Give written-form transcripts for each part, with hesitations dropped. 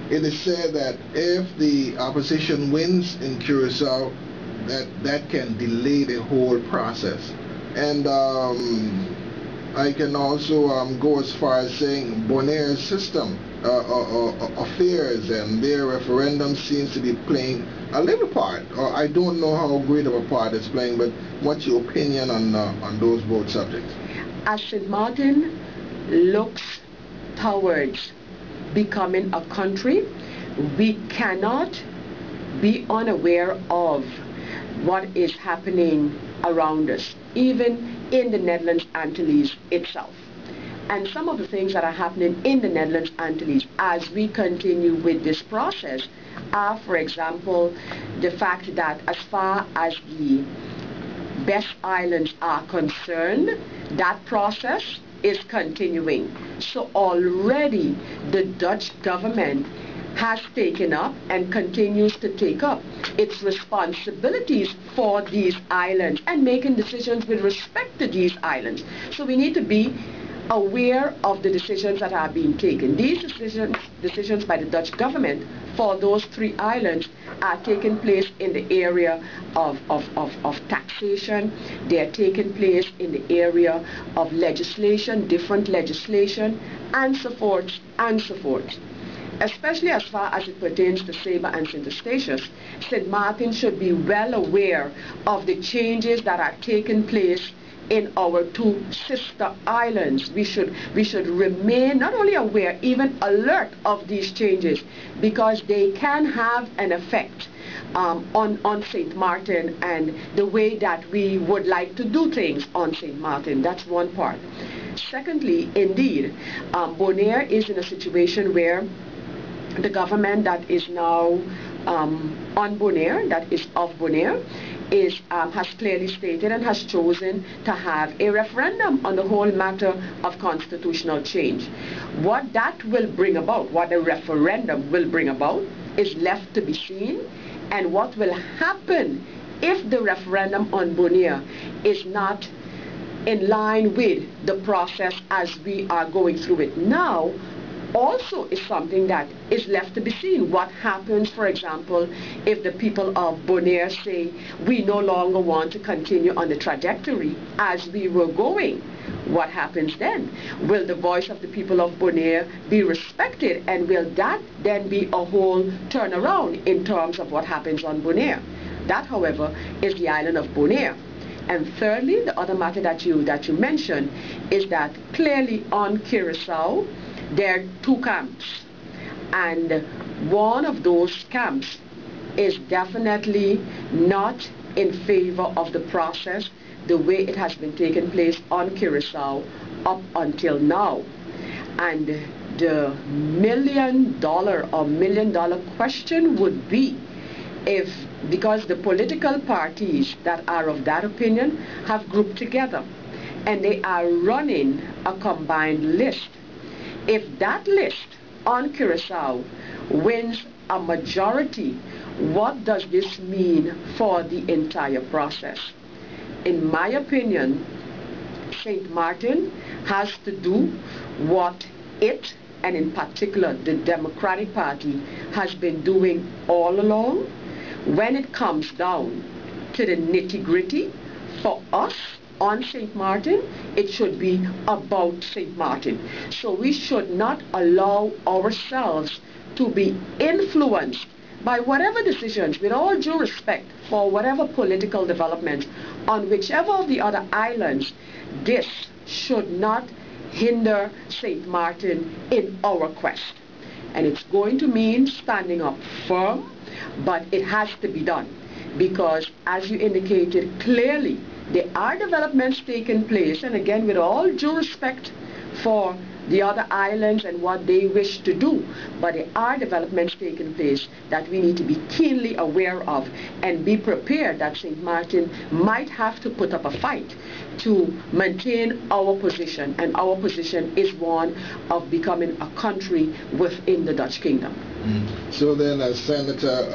it is said that if the opposition wins in Curacao, that can delay the whole process. And I can also go as far as saying Bonaire's system affairs and their referendum seems to be playing a little part. Or I don't know how great of a part it's playing, but what's your opinion on those both subjects? As St. Martin looks towards becoming a country, we cannot be unaware of what is happening around us, even in the Netherlands Antilles itself. And some of the things that are happening in the Netherlands Antilles as we continue with this process are, for example, the fact that as far as the Best Islands are concerned, that process is continuing. So already the Dutch government has taken up and continues to take up its responsibilities for these islands and making decisions with respect to these islands. So we need to be aware of the decisions that are being taken. These decisions by the Dutch government for those 3 islands are taking place in the area of taxation. They are taking place in the area of legislation, different legislation, and so forth, and so forth. Especially as far as it pertains to Saba and St. Eustatius, St. Martin should be well aware of the changes that are taking place in our 2 sister islands. We should remain not only aware, even alert of these changes, because they can have an effect on St. Martin and the way that we would like to do things on St. Martin. That's one part. Secondly, indeed, Bonaire is in a situation where the government that is now on Bonaire, that is of Bonaire, has clearly stated and has chosen to have a referendum on the whole matter of constitutional change. What that will bring about, what a referendum will bring about, is left to be seen, and what will happen if the referendum on Bonaire is not in line with the process as we are going through it now also is something that is left to be seen. What happens, for example, if the people of Bonaire say we no longer want to continue on the trajectory as we were going? What happens then? Will the voice of the people of Bonaire be respected, and will that then be a whole turnaround in terms of what happens on Bonaire? That, however, is the island of Bonaire. And thirdly, the other matter that you mentioned is that clearly on Curacao, there are 2 camps, and one of those camps is definitely not in favor of the process the way it has been taking place on Curacao up until now. And the $1 million question would be if, because the political parties that are of that opinion have grouped together and they are running a combined list. If that list on Curacao wins a majority, what does this mean for the entire process? In my opinion, St. Martin has to do what it, and in particular the Democratic Party, has been doing all along. When it comes down to the nitty-gritty, for us on St. Martin, it should be about St. Martin. So we should not allow ourselves to be influenced by whatever decisions, with all due respect for whatever political development on whichever of the other islands. This should not hinder St. Martin in our quest. And it's going to mean standing up firm, but it has to be done, because as you indicated clearly, there are developments taking place, and again, with all due respect for the other islands and what they wish to do, but there are developments taking place that we need to be keenly aware of and be prepared that St. Martin might have to put up a fight to maintain our position, and our position is one of becoming a country within the Dutch Kingdom. So then, as Senator,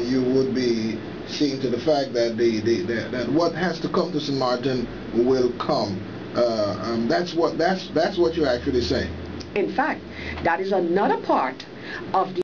you would be seeing to the fact that that what has to come to St. Martin will come. That's what you're actually saying. In fact, that is another part of the